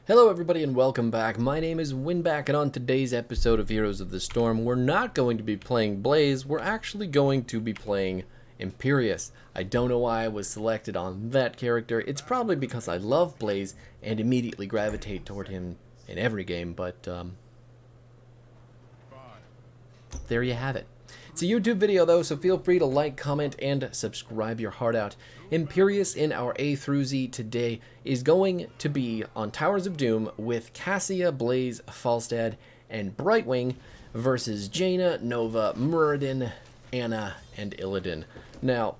Hello everybody and welcome back. My name is Winback, and on today's episode of Heroes of the Storm, we're not going to be playing Blaze, we're actually going to be playing Imperius. I don't know why I was selected on that character. It's probably because I love Blaze and immediately gravitate toward him in every game, but there you have it. It's a YouTube video though, so feel free to like, comment, and subscribe your heart out. Imperius in our A through Z today is going to be on Towers of Doom with Cassia, Blaze, Falstad, and Brightwing versus Jaina, Nova, Muradin, Anna, and Illidan. Now,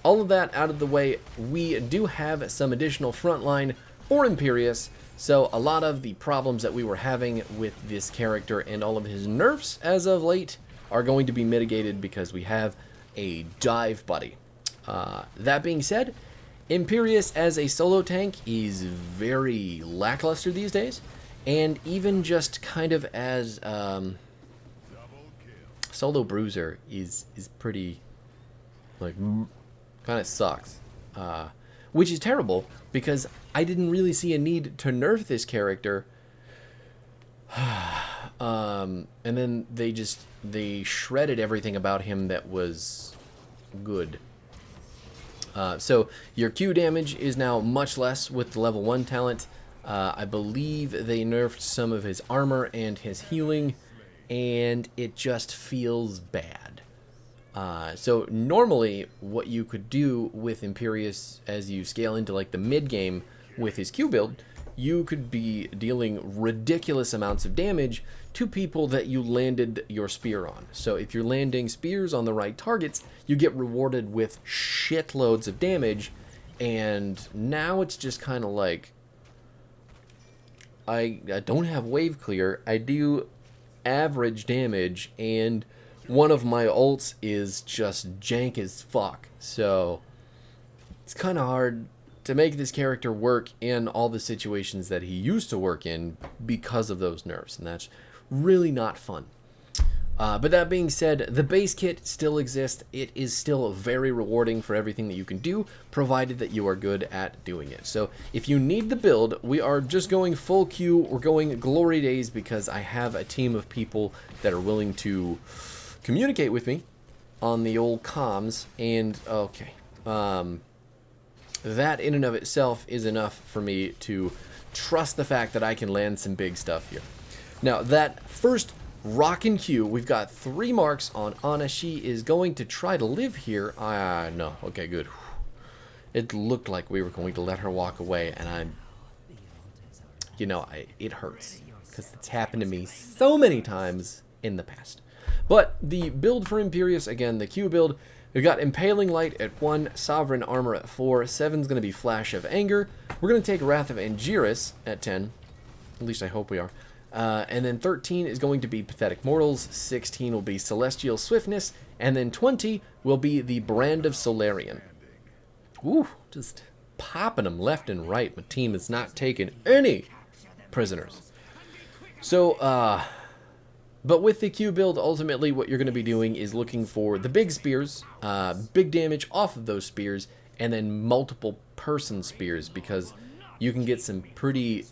all of that out of the way, we do have some additional frontline for Imperius, so a lot of the problems that we were having with this character and all of his nerfs as of late are going to be mitigated because we have a dive buddy. That being said, Imperius as a solo tank is very lackluster these days, and even just kind of as solo bruiser is pretty, like, kind of sucks. Which is terrible, because I didn't really see a need to nerf this character. And then they shredded everything about him that was good. So your Q damage is now much less with the level 1 talent. I believe they nerfed some of his armor and his healing, and it just feels bad. So normally what you could do with Imperius as you scale into like the mid game with his Q build, you could be dealing ridiculous amounts of damage to people that you landed your spear on. So if you're landing spears on the right targets, you get rewarded with shitloads of damage, and now it's just kind of like, I don't have wave clear, I do average damage, and one of my ults is just jank as fuck, so it's kind of hard to make this character work in all the situations that he used to work in because of those nerfs, and that's really not fun. But that being said, the base kit still exists. It is still very rewarding for everything that you can do, provided that you are good at doing it. So if you need the build, we are just going full Q. We're going Glory Days because I have a team of people that are willing to communicate with me on the old comms, and okay. That in and of itself is enough for me to trust the fact that I can land some big stuff here. Now, that first Rockin' Q, we've got 3 marks on Anna. She is going to try to live here. No. Okay, good. It looked like we were going to let her walk away, and it hurts, because it's happened to me so many times in the past. But the build for Imperius, again, the Q build, we've got Impaling Light at 1, Sovereign Armor at 4, 7's going to be Flash of Anger. We're going to take Wrath of Angiris at 10, at least I hope we are. And then 13 is going to be Pathetic Mortals, 16 will be Celestial Swiftness, and then 20 will be the Brand of Solarian. Ooh, just popping them left and right. My team has not taken any prisoners. So, but with the Q build, ultimately what you're going to be doing is looking for the big spears, big damage off of those spears, and then multiple person spears, because you can get some pretty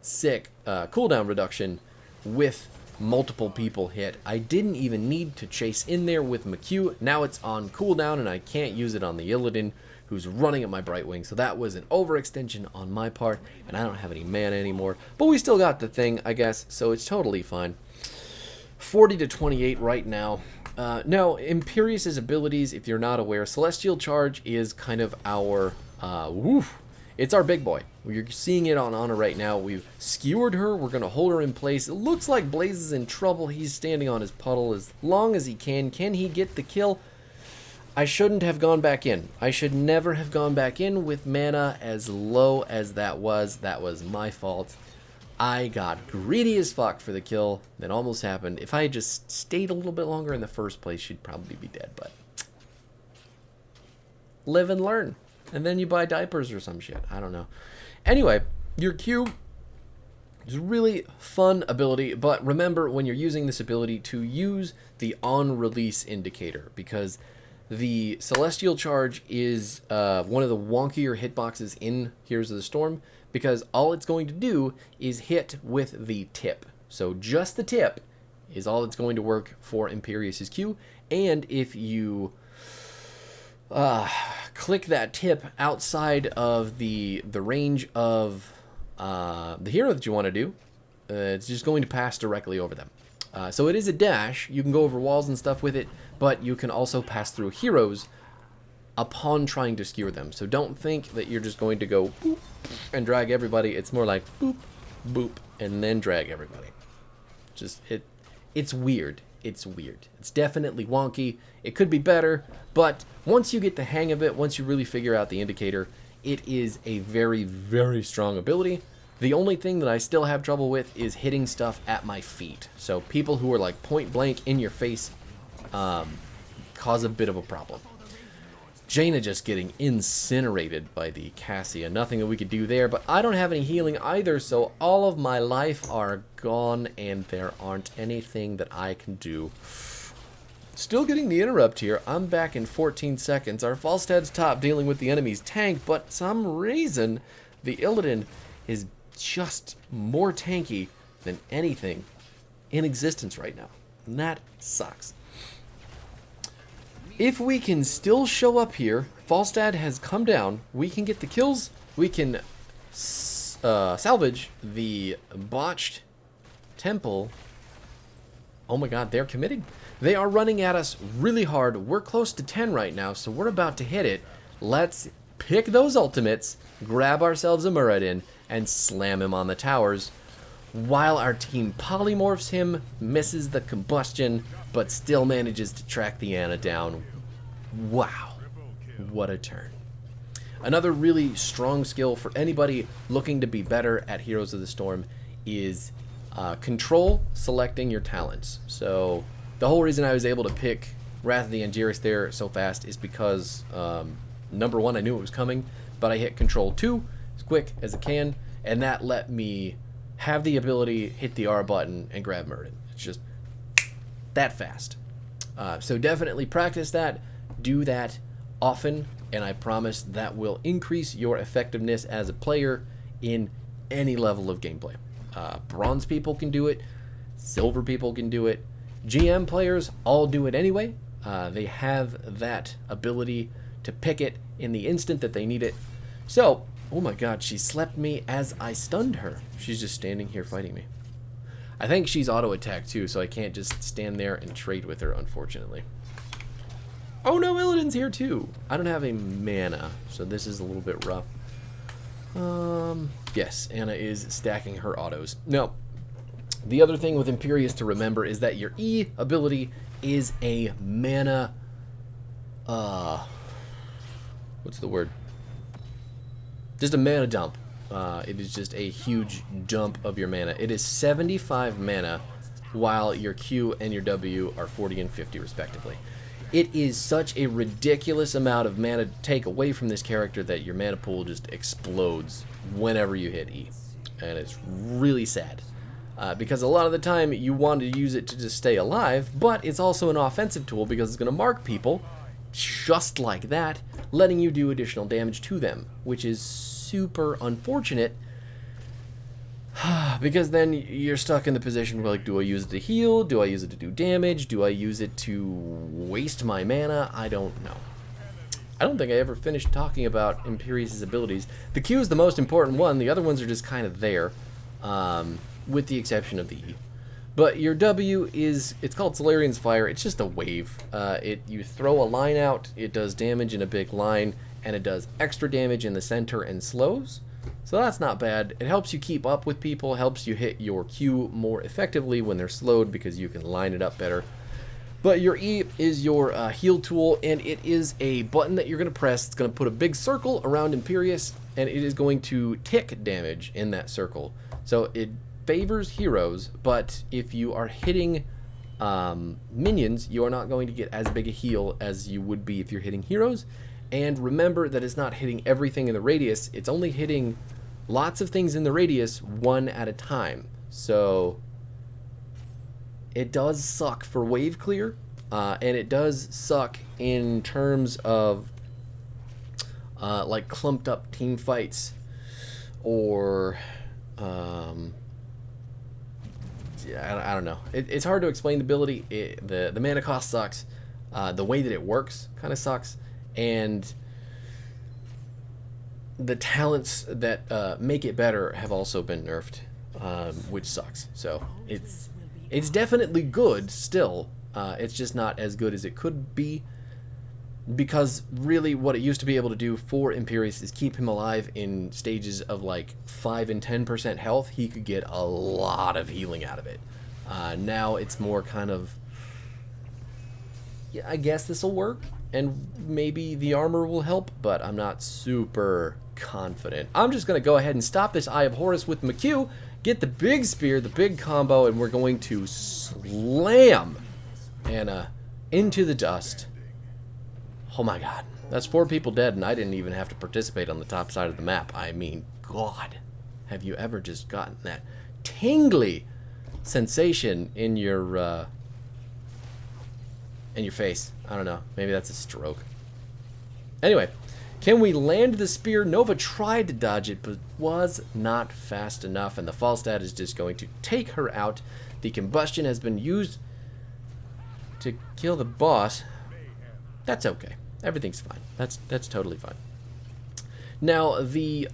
sick cooldown reduction with multiple people hit. I didn't even need to chase in there with McQ. Now it's on cooldown, and I can't use it on the Illidan, who's running at my Brightwing. So that was an overextension on my part, and I don't have any mana anymore. But we still got the thing, I guess, so it's totally fine. 40 to 28 right now. Now, Imperius's abilities, if you're not aware, Celestial Charge is kind of our, it's our big boy. You're seeing it on Anna right now. We've skewered her. We're going to hold her in place. It looks like Blaze is in trouble. He's standing on his puddle as long as he can. Can he get the kill? I shouldn't have gone back in. I should never have gone back in with mana as low as that was. That was my fault. I got greedy as fuck for the kill that almost happened. If I had just stayed a little bit longer in the first place, she'd probably be dead, but live and learn. And then you buy diapers or some shit. I don't know. Anyway, your Q is a really fun ability, but remember when you're using this ability to use the on-release indicator, because The Celestial Charge is one of the wonkier hitboxes in Heroes of the Storm because all it's going to do is hit with the tip. So just the tip is all it's going to work for Imperius's Q. And if you click that tip outside of the range of the hero that you want to do, it's just going to pass directly over them. So it is a dash. You can go over walls and stuff with it, but you can also pass through heroes upon trying to skewer them. So don't think that you're just going to go boop and drag everybody. It's more like boop, boop, and then drag everybody. Just it's weird. It's weird. It's definitely wonky. It could be better, but once you get the hang of it, once you really figure out the indicator, it is a very, very strong ability. The only thing that I still have trouble with is hitting stuff at my feet. So people who are like point blank in your face cause a bit of a problem. Jaina just getting incinerated by the Cassia. Nothing that we could do there, but I don't have any healing either, so all of my life are gone, and there aren't anything that I can do. Still getting the interrupt here. I'm back in 14 seconds. Our Falstad's top dealing with the enemy's tank, but some reason the Illidan is just more tanky than anything in existence right now. And that sucks. If we can still show up here, Falstad has come down, we can get the kills, we can salvage the botched temple. Oh my god, they're committing. They are running at us really hard. We're close to 10 right now, so we're about to hit it. Let's pick those ultimates, grab ourselves a Muradin, and slam him on the towers, while our team polymorphs him, misses the combustion, but still manages to track the Ana down. Wow, what a turn. Another really strong skill for anybody looking to be better at Heroes of the Storm is control selecting your talents. So the whole reason I was able to pick Wrath of the Angiris there so fast is because number one, I knew it was coming, but I hit control 2 as quick as I can, and that let me have the ability hit the R button and grab Muradin. It's just that fast. So definitely practice that, do that often, and I promise that will increase your effectiveness as a player in any level of gameplay. Bronze people can do it, silver people can do it, GM players all do it anyway. They have that ability to pick it in the instant that they need it. So, oh my god, she slept me as I stunned her. She's just standing here fighting me. I think she's auto-attacked too, so I can't just stand there and trade with her, unfortunately. Oh no, Illidan's here too. I don't have a mana, so this is a little bit rough. Yes, Ana is stacking her autos. No, the other thing with Imperius to remember is that your E ability is a mana... what's the word? Just a mana dump. It is just a huge dump of your mana. It is 75 mana, while your Q and your W are 40 and 50 respectively. It is such a ridiculous amount of mana to take away from this character that your mana pool just explodes whenever you hit E. And it's really sad. Because a lot of the time you want to use it to just stay alive, but it's also an offensive tool because it's going to mark people just like that, letting you do additional damage to them, which is super unfortunate because then you're stuck in the position where, like, do I use it to heal? Do I use it to do damage? Do I use it to waste my mana? I don't know. I don't think I ever finished talking about Imperius' abilities. The Q is the most important one. The other ones are just kind of there, with the exception of the E. But your W is, it's called Solarian's Fire. It's just a wave. You throw a line out, it does damage in a big line, and it does extra damage in the center and slows. So that's not bad. It helps you keep up with people, helps you hit your Q more effectively when they're slowed because you can line it up better. But your E is your heal tool, and it is a button that you're going to press. It's going to put a big circle around Imperius, and it is going to tick damage in that circle. So it favors heroes, but if you are hitting minions, you are not going to get as big a heal as you would be if you're hitting heroes. And remember that it's not hitting everything in the radius, it's only hitting lots of things in the radius one at a time. So it does suck for wave clear, and it does suck in terms of like clumped up team fights, or yeah, I don't know. It's hard to explain the ability. The mana cost sucks. The way that it works kind of sucks, and the talents that make it better have also been nerfed, which sucks. So it's definitely good still. It's just not as good as it could be, because really what it used to be able to do for Imperius is keep him alive in stages of like 5 and 10% health. He could get a lot of healing out of it. Now it's more kind of, yeah, I guess this will work, and maybe the armor will help, but I'm not super confident. I'm just going to go ahead and stop this Eye of Horus with McHugh, get the big spear, the big combo, and we're going to slam Anna into the dust. Oh my god, that's 4 people dead, and I didn't even have to participate on the top side of the map. I mean, God, have you ever just gotten that tingly sensation in your face? I don't know, maybe that's a stroke. Anyway, can we land the spear? Nova tried to dodge it, but was not fast enough, and the Falstad is just going to take her out. The combustion has been used to kill the boss. That's okay. Everything's fine. That's totally fine. Now the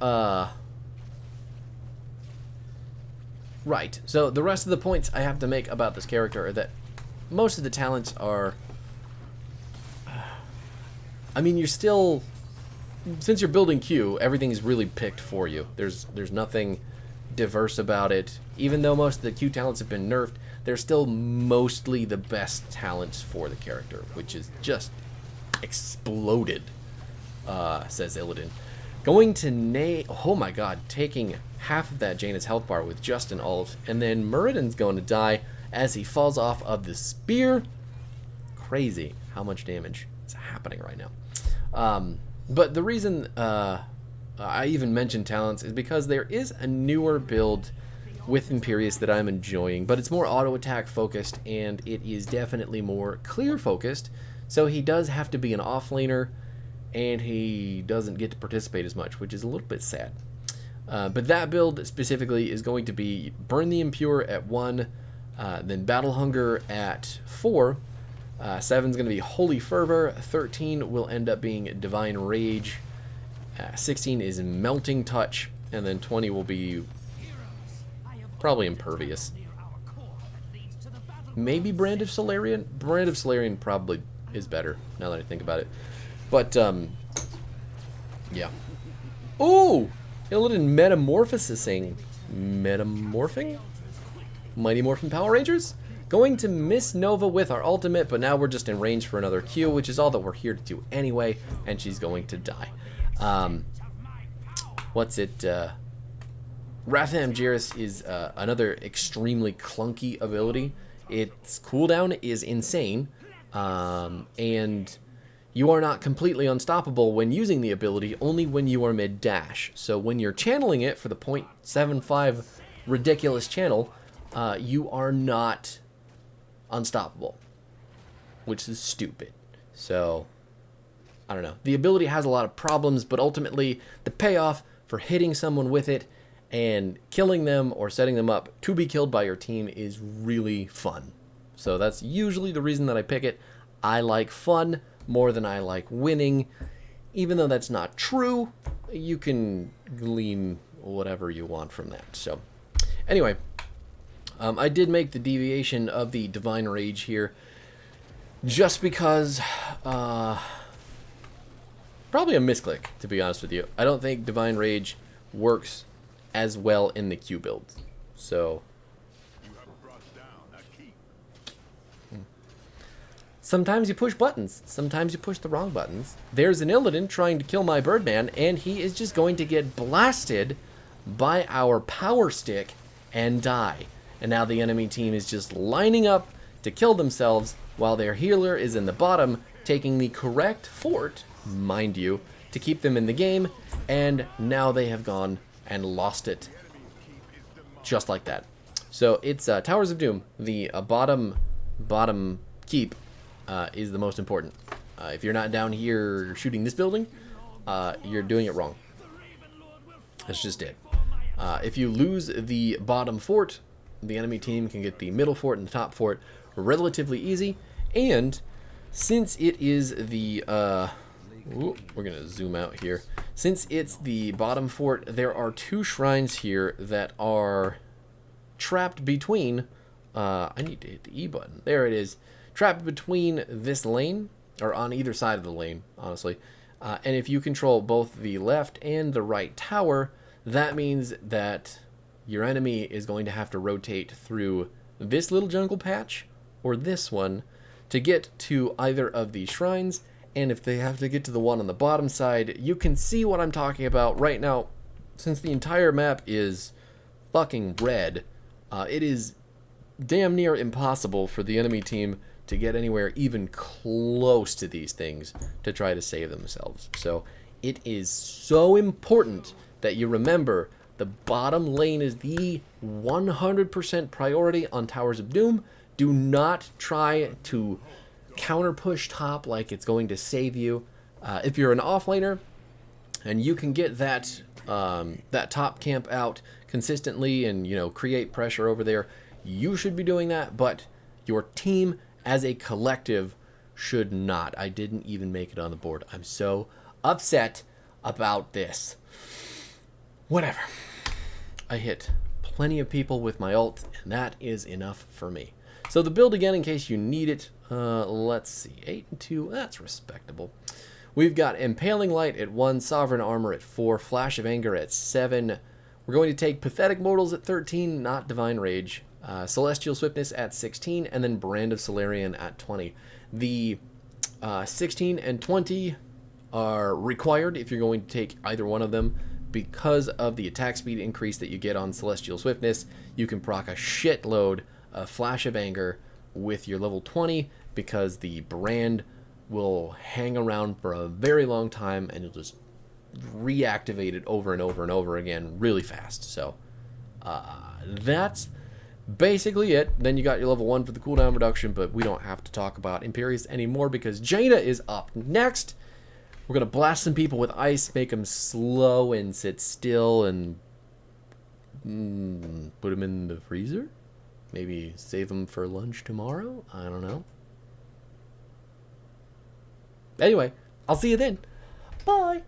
right. So the rest of the points I have to make about this character are that most of the talents are, I mean, you're still, since you're building Q, everything is really picked for you. There's nothing diverse about it. Even though most of the Q talents have been nerfed, they're still mostly the best talents for the character, which is just exploded, says Illidan. Going to oh my god, taking half of that Jaina's health bar with just an ult, and then Muradin's going to die as he falls off of the spear. Crazy how much damage is happening right now. But the reason I even mentioned talents is because there is a newer build with Imperius that I'm enjoying, but it's more auto attack focused, and it is definitely more clear focused. So he does have to be an offlaner, and he doesn't get to participate as much, which is a little bit sad. But that build specifically is going to be Burn the Impure at 1, then Battle Hunger at 4. 7's going to be Holy Fervor. 13 will end up being Divine Rage. 16 is Melting Touch, and then 20 will be probably Impervious. Maybe Brand of Solarian? Brand of Solarian probably is better, now that I think about it. But, yeah. Oh! Illidan Metamorphosing. Metamorphing? Mighty Morphin Power Rangers? Going to miss Nova with our ultimate, but now we're just in range for another Q, which is all that we're here to do anyway, and she's going to die. What's it? Wrath of Amgiris is another extremely clunky ability. Its cooldown is insane, and you are not completely unstoppable when using the ability, only when you are mid-dash. So when you're channeling it for the 0.75 ridiculous channel, you are not unstoppable, which is stupid. So, I don't know. The ability has a lot of problems, but ultimately, the payoff for hitting someone with it and killing them or setting them up to be killed by your team is really fun. So that's usually the reason that I pick it. I like fun more than I like winning. Even though that's not true, you can glean whatever you want from that. So, anyway, I did make the deviation of the Divine Rage here just because, probably a misclick, to be honest with you. I don't think Divine Rage works as well in the Q build. So, sometimes you push buttons, sometimes you push the wrong buttons. There's an Illidan trying to kill my Birdman, and he is just going to get blasted by our power stick and die. And now the enemy team is just lining up to kill themselves while their healer is in the bottom taking the correct fort, mind you, to keep them in the game, and now they have gone and lost it just like that. So it's Towers of Doom, the bottom keep, is the most important. If you're not down here shooting this building, you're doing it wrong. That's just it. If you lose the bottom fort, the enemy team can get the middle fort and the top fort relatively easy. And since it is the... we're going to zoom out here. Since it's the bottom fort, there are 2 shrines here that are trapped between... I need to hit the E button. There it is. Trapped between this lane, or on either side of the lane, honestly. And if you control both the left and the right tower, that means that your enemy is going to have to rotate through this little jungle patch or this one to get to either of these shrines. And if they have to get to the one on the bottom side, you can see what I'm talking about right now. Since the entire map is fucking red, it is damn near impossible for the enemy team to get anywhere even close to these things to try to save themselves. So it is so important that you remember the bottom lane is the 100% priority on Towers of Doom. Do not try to counter push top like it's going to save you. If you're an offlaner and you can get that that top camp out consistently and, you know, create pressure over there, you should be doing that. But your team as a collective should not. I didn't even make it on the board. I'm so upset about this. Whatever. I hit plenty of people with my ult, and that is enough for me. So the build again, in case you need it. Let's see. 8 and 2. That's respectable. We've got Impaling Light at 1, Sovereign Armor at 4, Flash of Anger at 7. We're going to take Pathetic Mortals at 13, not Divine Rage. Celestial Swiftness at 16, and then Brand of Solarian at 20. The 16 and 20 are required if you're going to take either one of them. Because of the attack speed increase that you get on Celestial Swiftness, you can proc a shitload of Flash of Anger with your level 20, because the brand will hang around for a very long time and you'll just reactivate it over and over and over again really fast. So that's basically it. Then you got your level 1 for the cooldown reduction, but we don't have to talk about Imperius anymore because Jaina is up next. We're going to blast some people with ice, make them slow and sit still, and put them in the freezer? Maybe save them for lunch tomorrow? I don't know. Anyway, I'll see you then. Bye!